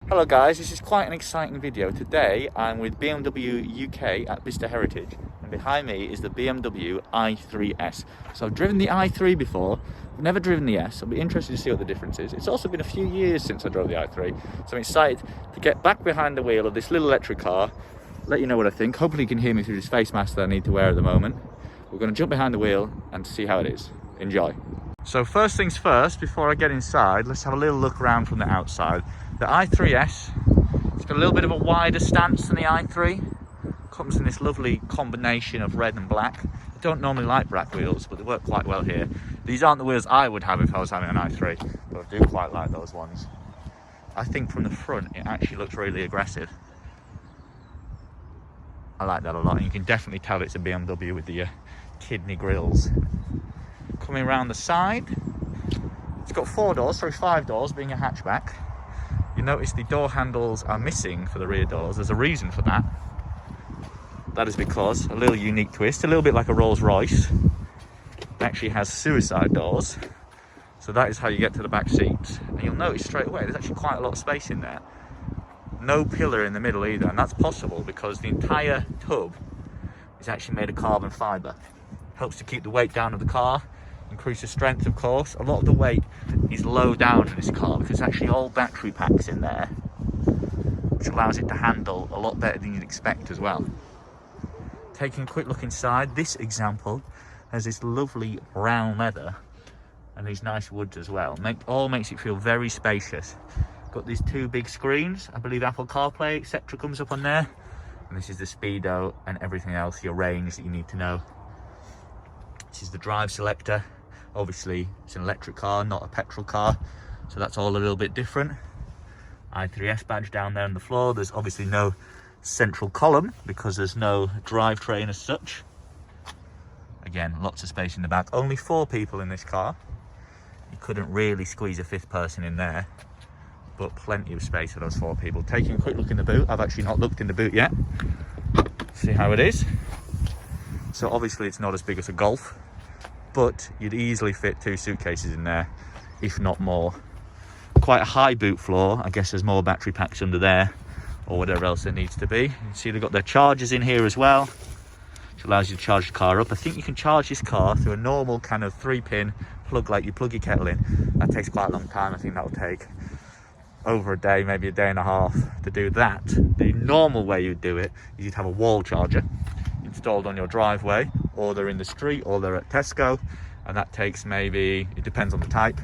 Hello guys, this is quite an exciting video. Today I'm with BMW UK at Bicester Heritage, and behind me is the BMW i3S. So I've driven the i3 before, I've never driven the S. I'll be interested to see what the difference is. It's also been a few years since I drove the i3, so I'm excited to get back behind the wheel of this little electric car, let you know what I think. Hopefully you can hear me through this face mask that I need to wear at the moment. We're going to jump behind the wheel and see how it is. Enjoy. So first things first, before I get inside, let's have a little look around from the outside. The i3S, it's got a little bit of a wider stance than the i3. Comes in this lovely combination of red and black. I don't normally like black wheels, but they work quite well here. These aren't the wheels I would have if I was having an i3, but I do quite like those ones. I think from the front, it actually looks really aggressive. I like that a lot, and you can definitely tell it's a BMW with the kidney grills. Coming around the side, it's got 4 doors, sorry 5 doors, being a hatchback. You notice the door handles are missing for the rear doors. There's a reason for that. That is because, a little unique twist, a little bit like a Rolls Royce, it actually has suicide doors. So that is how you get to the back seats. And you'll notice straight away, there's actually quite a lot of space in there. No pillar in the middle either, and that's possible because the entire tub is actually made of carbon fibre. Helps to keep the weight down of the car, increase the strength of course. A lot of the weight is low down in this car because there's actually all battery packs in there, which allows it to handle a lot better than you'd expect as well. Taking a quick look inside, this example has this lovely brown leather and these nice woods as well. All makes it feel very spacious. Got these 2 big screens, I believe Apple CarPlay etc comes up on there, and this is the speedo and everything else, your range that you need to know. This is the drive selector. Obviously it's an electric car, not a petrol car, so that's all a little bit different. i3S badge down there on the floor. There's obviously no central column because there's no drivetrain as such. Again, lots of space in the back. Only 4 people in this car. You couldn't really squeeze a 5th person in there, but plenty of space for those 4 people. Taking a quick look in the boot. I've actually not looked in the boot yet. See how it is. So obviously it's not as big as a Golf, but you'd easily fit 2 suitcases in there, if not more. Quite a high boot floor. I guess there's more battery packs under there or whatever else there needs to be. You can see they've got their chargers in here as well, which allows you to charge the car up. I think you can charge this car through a normal kind of 3-pin plug like you plug your kettle in. That takes quite a long time. I think that will take over a day, maybe a day and a half to do that. The normal way you'd do it is you'd have a wall charger installed on your driveway, or they're in the street, or they're at Tesco, and that takes maybe, it depends on the type,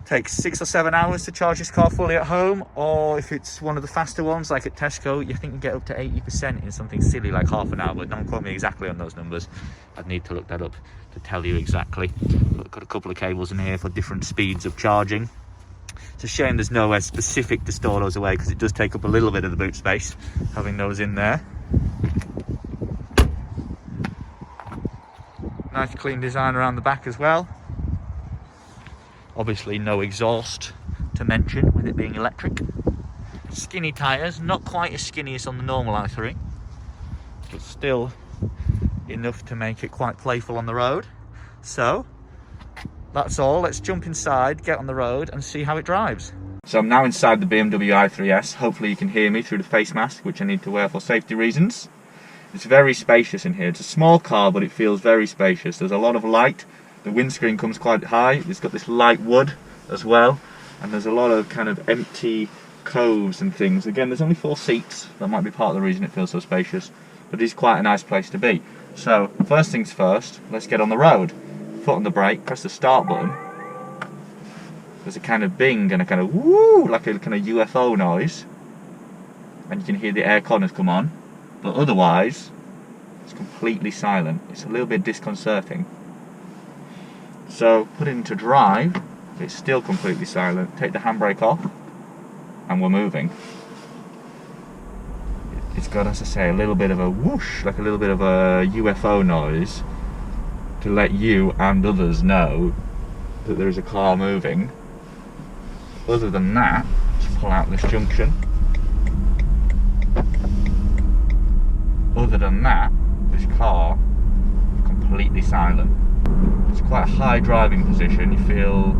takes 6 or 7 hours to charge this car fully at home. Or if it's one of the faster ones like at Tesco, you think you can get up to 80% in something silly like half an hour, but don't quote me exactly on those numbers. I'd need to look that up to tell you exactly. But I've got a couple of cables in here for different speeds of charging. It's a shame there's nowhere specific to store those away because it does take up a little bit of the boot space having those in there. Nice clean design around the back as well. Obviously no exhaust to mention with it being electric. Skinny tyres, not quite as skinny as on the normal i3, but still enough to make it quite playful on the road. So that's all. Let's jump inside, get on the road and see how it drives. So I'm now inside the BMW i3S. Hopefully you can hear me through the face mask, which I need to wear for safety reasons. It's very spacious in here. It's a small car, but it feels very spacious. There's a lot of light. The windscreen comes quite high. It's got this light wood as well. And there's a lot of kind of empty coves and things. Again, there's only 4 seats. That might be part of the reason it feels so spacious. But it is quite a nice place to be. So, first things first, let's get on the road. Foot on the brake, press the start button. There's a kind of bing and a kind of woo, like a kind of UFO noise. And you can hear the air con has come on. But otherwise, it's completely silent. It's a little bit disconcerting. So, put it into drive, it's still completely silent. Take the handbrake off, and we're moving. It's got, as I say, a little bit of a whoosh, like a little bit of a UFO noise, to let you and others know that there is a car moving. Other than that, let's pull out this junction. Other than that, this car is completely silent. It's quite a high driving position. You feel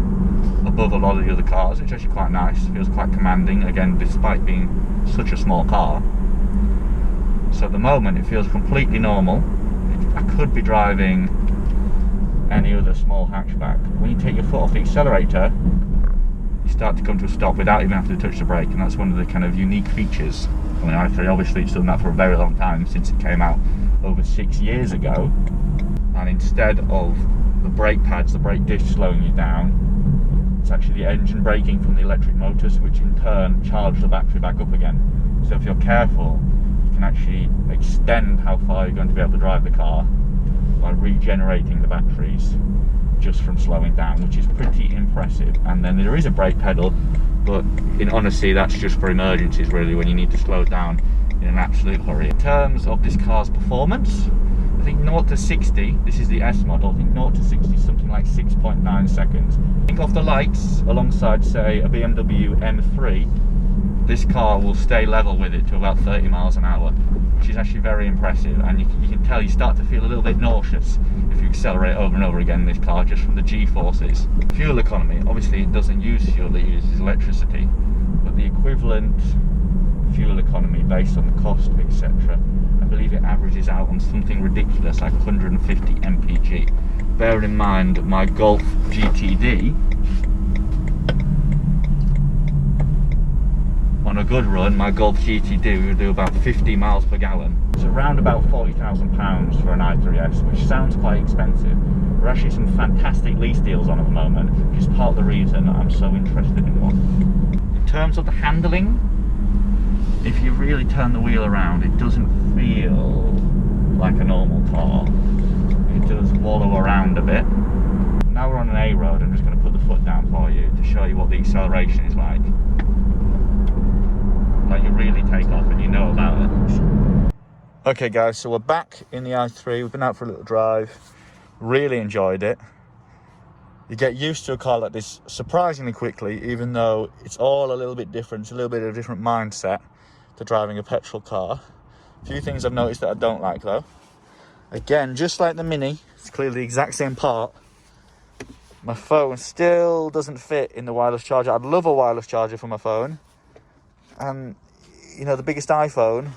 above a lot of the other cars, which is actually quite nice. Feels quite commanding, again, despite being such a small car. So at the moment it feels completely normal. I could be driving any other small hatchback. When you take your foot off the accelerator, you start to come to a stop without even having to touch the brake, and that's one of the kind of unique features on the i3. Obviously it's done that for a very long time, since it came out over 6 years ago, and instead of the brake pads, the brake disc slowing you down, it's actually the engine braking from the electric motors, which in turn charge the battery back up again. So if you're careful, you can actually extend how far you're going to be able to drive the car by regenerating the batteries just from slowing down, which is pretty impressive. And then there is a brake pedal, but in honesty that's just for emergencies really, when you need to slow down in an absolute hurry. In terms of this car's performance, I think 0 to 60, this is the S model, I think 0 to 60 is something like 6.9 seconds. I think off the lights, alongside say a BMW M3, this car will stay level with it to about 30 miles an hour, which is actually very impressive. And you can tell you start to feel a little bit nauseous if you accelerate over and over again in this car, just from the G-forces. Fuel economy, obviously it doesn't use fuel, it uses electricity, but the equivalent fuel economy based on the cost, etc., I believe it averages out on something ridiculous like 150 mpg. Bearing in mind my Golf GTD, on a good run, my Golf GTD will do about 50 miles per gallon. It's around about £40,000 for an i3S, which sounds quite expensive. There are actually some fantastic lease deals on at the moment, which is part of the reason I'm so interested in one. In terms of the handling, if you really turn the wheel around, it doesn't feel like a normal car. It does wallow around a bit. Now we're on an A road, I'm just going to put the foot down for you to show you what the acceleration is like. Like you really take off and you know about it. Okay guys, so we're back in the i3. We've been out for a little drive. Really enjoyed it. You get used to a car like this surprisingly quickly, even though it's all a little bit different. It's a little bit of a different mindset to driving a petrol car. A few things I've noticed that I don't like though. Again, just like the Mini, it's clearly the exact same part. My phone still doesn't fit in the wireless charger. I'd love a wireless charger for my phone. And you know, the biggest iPhone,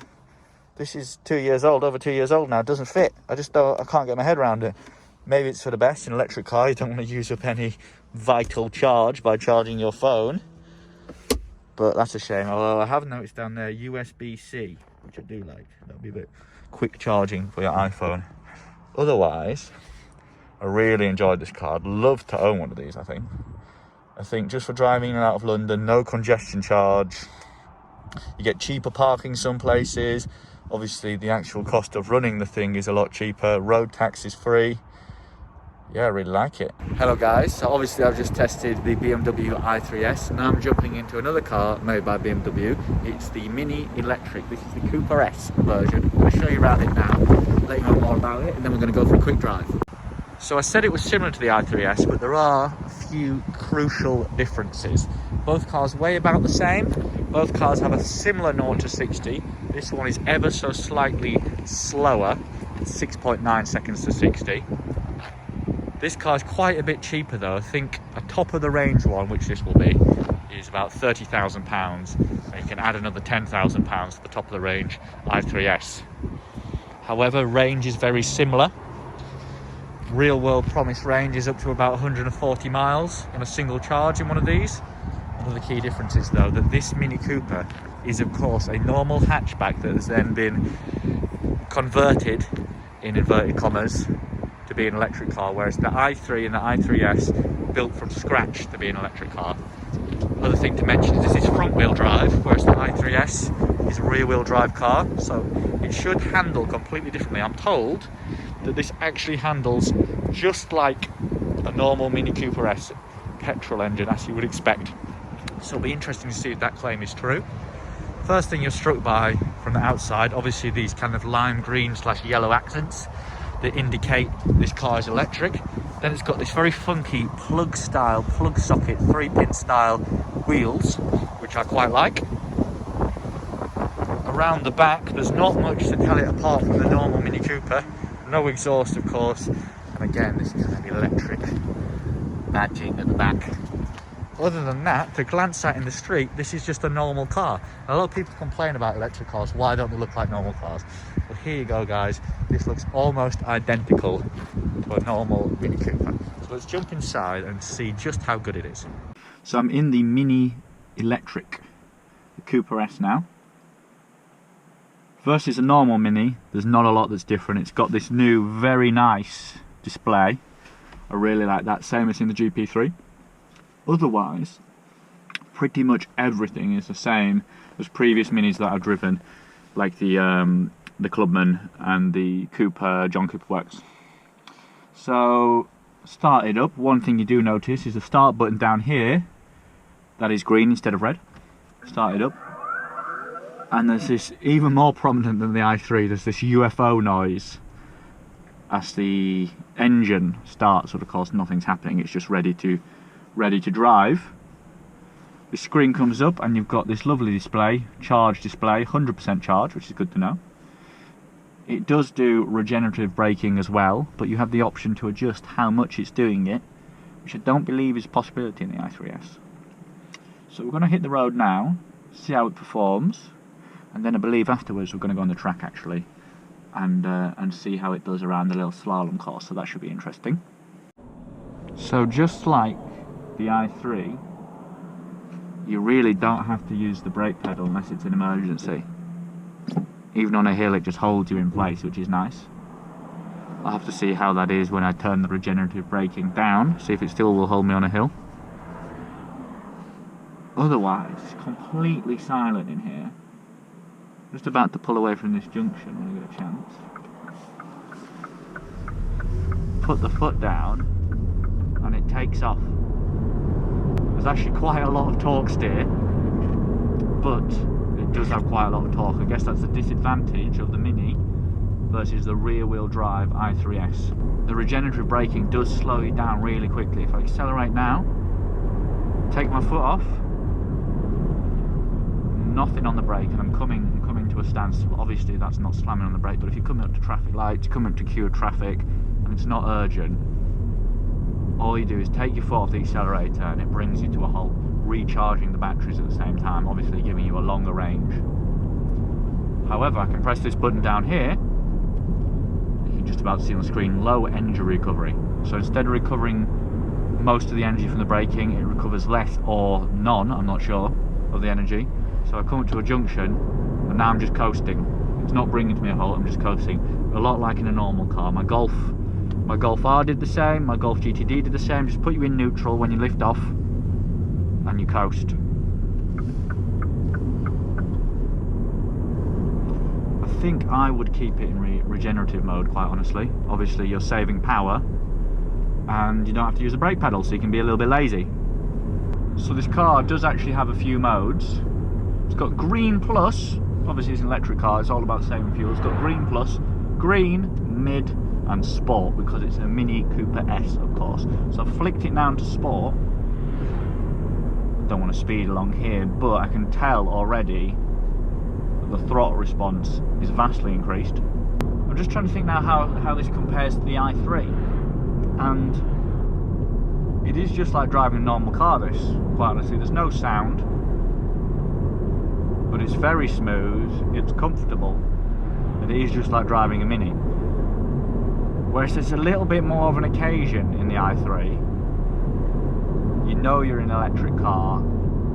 this is 2 years old, over 2 years old now, it doesn't fit. I can't get my head around it. Maybe it's for the best in an electric car. You don't want to use up any vital charge by charging your phone. But that's a shame. Although I have noticed down there USB-C, which I do like. That'll be a bit quick charging for your iPhone. Otherwise, I really enjoyed this car. I'd love to own one of these, I think. I think just for driving in and out of London, no congestion charge. You get cheaper parking some places. Obviously, the actual cost of running the thing is a lot cheaper. Road tax is free. Yeah, I really like it. Hello guys, so obviously I've just tested the BMW i3S. Now I'm jumping into another car made by BMW. It's the Mini Electric. This is the Cooper S version. I'm going to show you around it now, let you know more about it, and then we're going to go for a quick drive. So I said it was similar to the i3S, but there are a few crucial differences. Both cars weigh about the same. Both cars have a similar 0 to 60. This one is ever so slightly slower. It's 6.9 seconds to 60. This car is quite a bit cheaper though. I think a top of the range one, which this will be, is about £30,000. And you can add another £10,000 to the top of the range i3S. However, range is very similar. Real world promised range is up to about 140 miles on a single charge in one of these. One of the key differences though, that this Mini Cooper is of course a normal hatchback that has then been converted, in inverted commas, to be an electric car, whereas the i3 and the i3S built from scratch to be an electric car. Another thing to mention is this is front wheel drive, whereas the i3S is a rear wheel drive car, so it should handle completely differently. I'm told that this actually handles just like a normal Mini Cooper S petrol engine, as you would expect. So it'll be interesting to see if that claim is true. First thing you're struck by from the outside, obviously these kind of lime green / yellow accents that indicate this car is electric. Then it's got this very funky plug socket 3-pin style wheels, which I quite like. Around the back there's not much to tell it apart from the normal Mini Cooper. No exhaust of course, and again this is kind of electric badging at the back. other than that, to glance at in the street, this is just a normal car. A lot of people complain about electric cars. Why don't they look like normal cars? Well, here you go, guys. This looks almost identical to a normal Mini Cooper. So let's jump inside and see just how good it is. So I'm in the Mini Electric, the Cooper S now. Versus a normal Mini, there's not a lot that's different. It's got this new, very nice display. I really like that, same as in the GP3. Otherwise, pretty much everything is the same as previous Minis that I've driven, like the Clubman and the Cooper, John Cooper Works. So, start it up. One thing you do notice is the start button down here, that is green instead of red. Start it up. And there's this, even more prominent than the i3, there's this UFO noise as the engine starts. Of course, nothing's happening, it's just ready to drive. The screen comes up and you've got this lovely display, charge display, 100% charge, which is good to know. It does do regenerative braking as well, but you have the option to adjust how much it's doing it, which I don't believe is a possibility in the i3S. So we're going to hit the road now, see how it performs, and then I believe afterwards we're going to go on the track actually and see how it does around the little slalom course, so that should be interesting. So just like the i3, you really don't have to use the brake pedal unless it's an emergency. Even on a hill it just holds you in place, which is nice. I'll have to see how that is when I turn the regenerative braking down, see if it still will hold me on a hill. Otherwise, it's completely silent in here. Just about to pull away from this junction when I get a chance. Put the foot down and it takes off. There's actually quite a lot of torque steer, but it does have quite a lot of torque. I guess that's the disadvantage of the Mini versus the rear wheel drive i3S. The regenerative braking does slow you down really quickly. If I accelerate now, take my foot off, nothing on the brake, and I'm coming to a standstill. Obviously that's not slamming on the brake, but if you're coming up to traffic lights, you're coming up to queue of traffic and it's not urgent, all you do is take your foot off the accelerator and it brings you to a halt, recharging the batteries at the same time, obviously giving you a longer range. However, I can press this button down here, you can just about see on the screen, low energy recovery. So instead of recovering most of the energy from the braking, it recovers less or none, I'm not sure, of the energy. So I come up to a junction and now I'm just coasting. It's not bringing to me a halt, I'm just coasting. A lot like in a normal car. My Golf R did the same, my Golf GTD did the same. Just put you in neutral when you lift off and you coast. I think I would keep it in regenerative mode, quite honestly. Obviously you're saving power and you don't have to use the brake pedal, so you can be a little bit lazy. So this car does actually have a few modes. It's got Green Plus, obviously it's an electric car, it's all about saving fuel. It's got Green Plus, Green, Mid and Sport, because it's a Mini Cooper S, of course. So I've flicked it down to Sport. I don't want to speed along here, but I can tell already that the throttle response is vastly increased. I'm just trying to think now how this compares to the i3. And it is just like driving a normal car, this, quite honestly. There's no sound, but it's very smooth, it's comfortable, and it is just like driving a Mini. Whereas it's a little bit more of an occasion in the i3. You know you're in an electric car,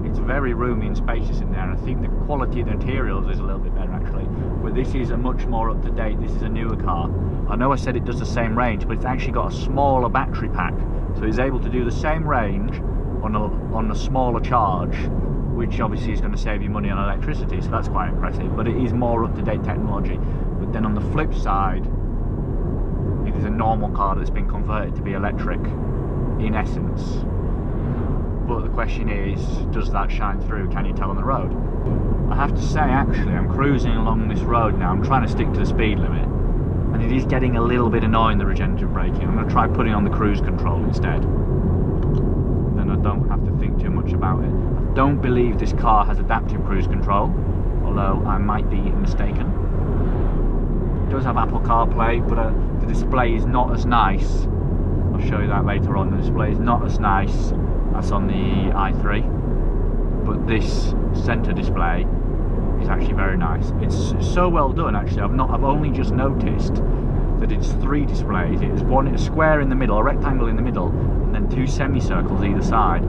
it's very roomy and spacious in there, and I think the quality of the materials is a little bit better actually. But this is a much more up to date, this is a newer car. I know I said it does the same range, but it's actually got a smaller battery pack, so it's able to do the same range on a smaller charge, which obviously is going to save you money on electricity, so that's quite impressive. But it is more up-to-date technology. But then on the flip side, it is a normal car that's been converted to be electric in essence. But the question is, does that shine through? Can you tell on the road? I have to say, actually, I'm cruising along this road now, I'm trying to stick to the speed limit, and it is getting a little bit annoying, the regenerative braking. I'm going to try putting on the cruise control instead, then I don't have to think too much about it. I don't believe this car has adaptive cruise control, although I might be mistaken. It does have Apple CarPlay, but the display is not as nice. I'll show you that later on. The display is not as nice That's on the i3. But this centre display is actually very nice. It's so well done actually. I've only just noticed that it's 3 displays. It's a square in the middle, a rectangle in the middle, and then 2 semicircles either side.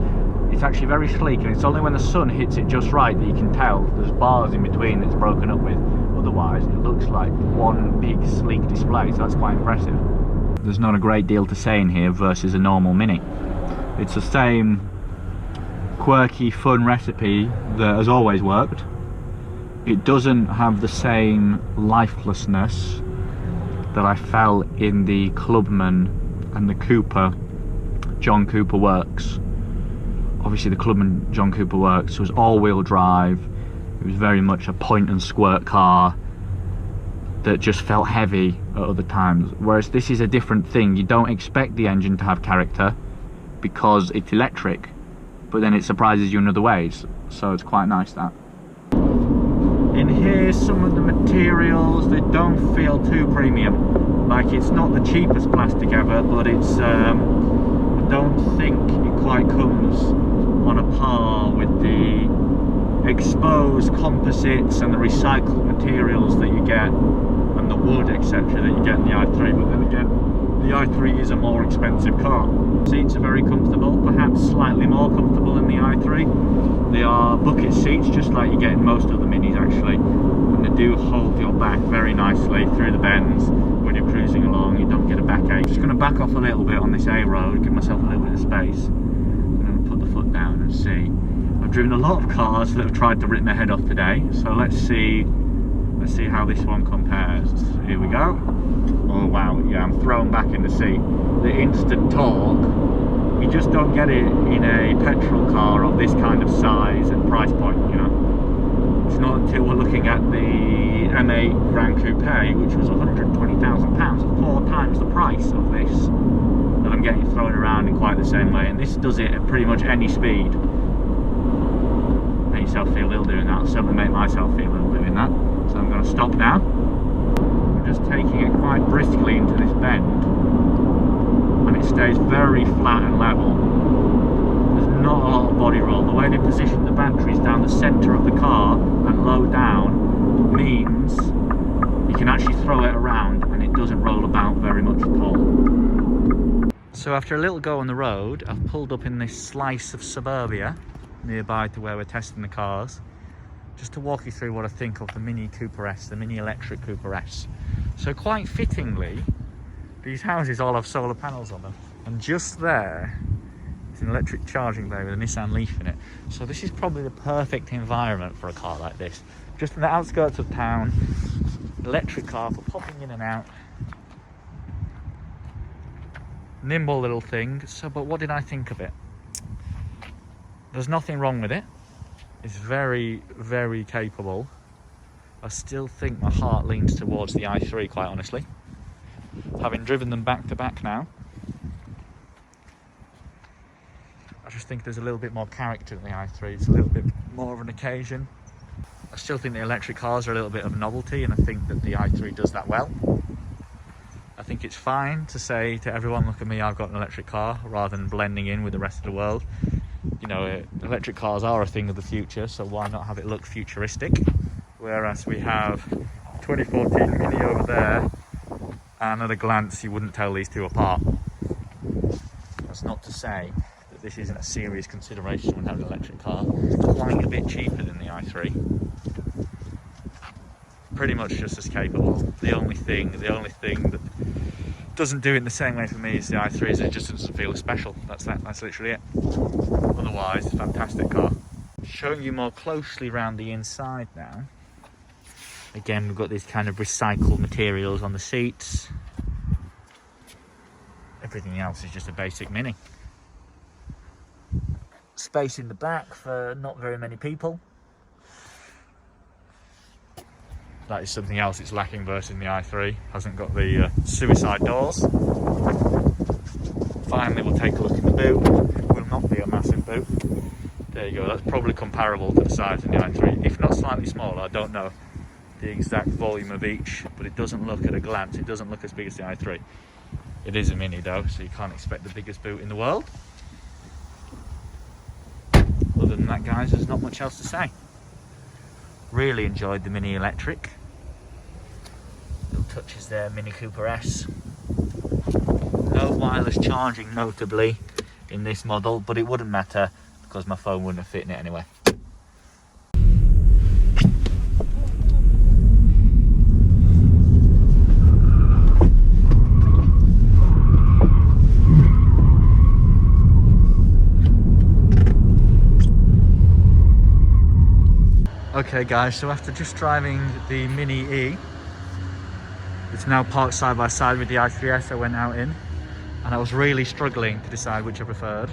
It's actually very sleek, and it's only when the sun hits it just right that you can tell there's bars in between that's broken up with. Otherwise it looks like one big sleek display, so that's quite impressive. There's not a great deal to say in here versus a normal Mini. It's the same quirky, fun recipe that has always worked. It doesn't have the same lifelessness that I felt in the Clubman and the Cooper, John Cooper Works. Obviously the Clubman John Cooper Works was all-wheel drive. It was very much a point and squirt car that just felt heavy at other times, whereas this is a different thing. You don't expect the engine to have character because it's electric, but then it surprises you in other ways, so it's quite nice that. In here, some of the materials, they don't feel too premium. Like, it's not the cheapest plastic ever, but it's I don't think it quite comes on a par with the exposed composites and the recycled materials that you get, and the wood, etc., that you get in the i3. But then again, the i3 is a more expensive car. Seats are very comfortable, perhaps slightly more comfortable than the i3. They are bucket seats, just like you get in most of the Minis actually, and they do hold your back very nicely through the bends when you're cruising along. You don't get a backache. Just going to back off a little bit on this A road, give myself a little bit of space. I'm going to put the foot down and see. I've driven a lot of cars that have tried to rip my head off today, so let's see how this one compares. Here we go. Oh wow, yeah, I'm thrown back in the seat. The instant torque, you just don't get it in a petrol car of this kind of size and price point, you know. It's not until we're looking at the M8 Grand Coupe, which was £120,000, 4 times the price of this, that I'm getting thrown around in quite the same way. And this does it at pretty much any speed. Make yourself feel ill doing that. I'll certainly make myself feel ill doing that. So I'm going to stop now. I'm just taking it quite briskly into this bend, and it stays very flat and level. There's not a lot of body roll. The way they position the batteries down the centre of the car and low down means you can actually throw it around and it doesn't roll about very much at all. So after a little go on the road, I've pulled up in this slice of suburbia nearby to where we're testing the cars, just to walk you through what I think of the Mini Cooper S, the Mini Electric Cooper S. So quite fittingly, these houses all have solar panels on them, and just there is an electric charging bay with a Nissan Leaf in it. So this is probably the perfect environment for a car like this. Just in the outskirts of town, electric car for popping in and out. Nimble little thing. So, but what did I think of it? There's nothing wrong with it. It's very, very capable. I still think my heart leans towards the i3, quite honestly. Having driven them back to back now, I just think there's a little bit more character in the i3. It's a little bit more of an occasion. I still think the electric cars are a little bit of a novelty, and I think that the i3 does that well. I think it's fine to say to everyone, look at me, I've got an electric car, rather than blending in with the rest of the world. You know, electric cars are a thing of the future, so why not have it look futuristic? Whereas we have 2014 Mini over there, and at a glance you wouldn't tell these two apart. That's not to say that this isn't a serious consideration when having an electric car. It's quite a bit cheaper than the i3. Pretty much just as capable. The only thing that doesn't do it in the same way for me as the i3 is it just doesn't feel as special. That's literally it. Otherwise, it's a fantastic car. Showing you more closely around the inside now. Again, we've got these kind of recycled materials on the seats. Everything else is just a basic Mini. Space in the back for not very many people. That is something else it's lacking versus the i3. Hasn't got the suicide doors. Finally, we'll take a look in the boot. It will not be a massive boot. There you go. That's probably comparable to the size of the i3, if not slightly smaller. I don't know the exact volume of each, but it doesn't look at a glance. It doesn't look as big as the i3. It is a Mini though, so you can't expect the biggest boot in the world. that, guys, there's not much else to say. Really enjoyed the Mini Electric. Little touches there, Mini Cooper S. No wireless charging, notably, in this model, but it wouldn't matter because my phone wouldn't have fit in it anyway. Okay guys, so after just driving the Mini E, it's now parked side by side with the i3S I went out in, and I was really struggling to decide which I preferred.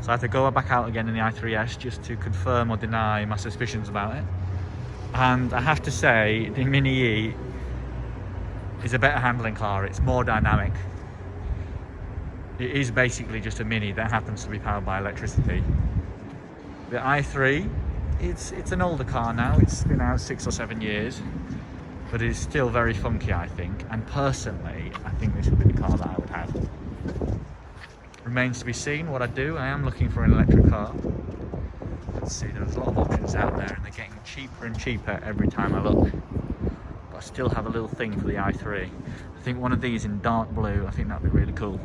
So I had to go back out again in the i3S just to confirm or deny my suspicions about it. And I have to say, the Mini E is a better handling car. It's more dynamic. It is basically just a Mini that happens to be powered by electricity. The i3, it's an older car now. It's been out 6 or 7 years, but it's still very funky, I think. And personally, I think this would be the car that I would have. Remains to be seen what I do. I am looking for an electric car. Let's see, there's a lot of options out there and they're getting cheaper and cheaper every time I look. But I still have a little thing for the i3. I think one of these in dark blue, I think that'd be really cool.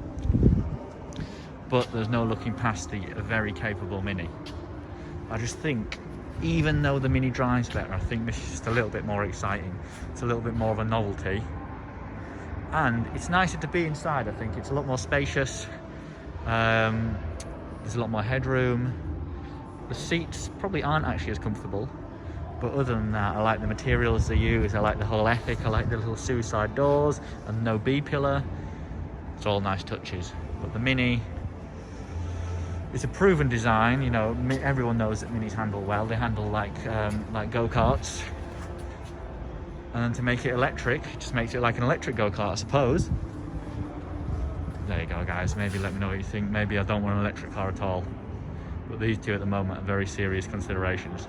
But there's no looking past the very capable Mini. I just think, even though the Mini drives better, I think this is just a little bit more exciting. It's a little bit more of a novelty. And it's nicer to be inside, I think. It's a lot more spacious. There's a lot more headroom. The seats probably aren't actually as comfortable. But other than that, I like the materials they use. I like the whole ethic. I like the little suicide doors and no B-pillar. It's all nice touches. But the Mini, it's a proven design. You know, everyone knows that Minis handle well. They handle like go-karts. And to make it electric, it just makes it like an electric go-kart, I suppose. There you go, guys. Maybe let me know what you think. Maybe I don't want an electric car at all. But these two at the moment are very serious considerations.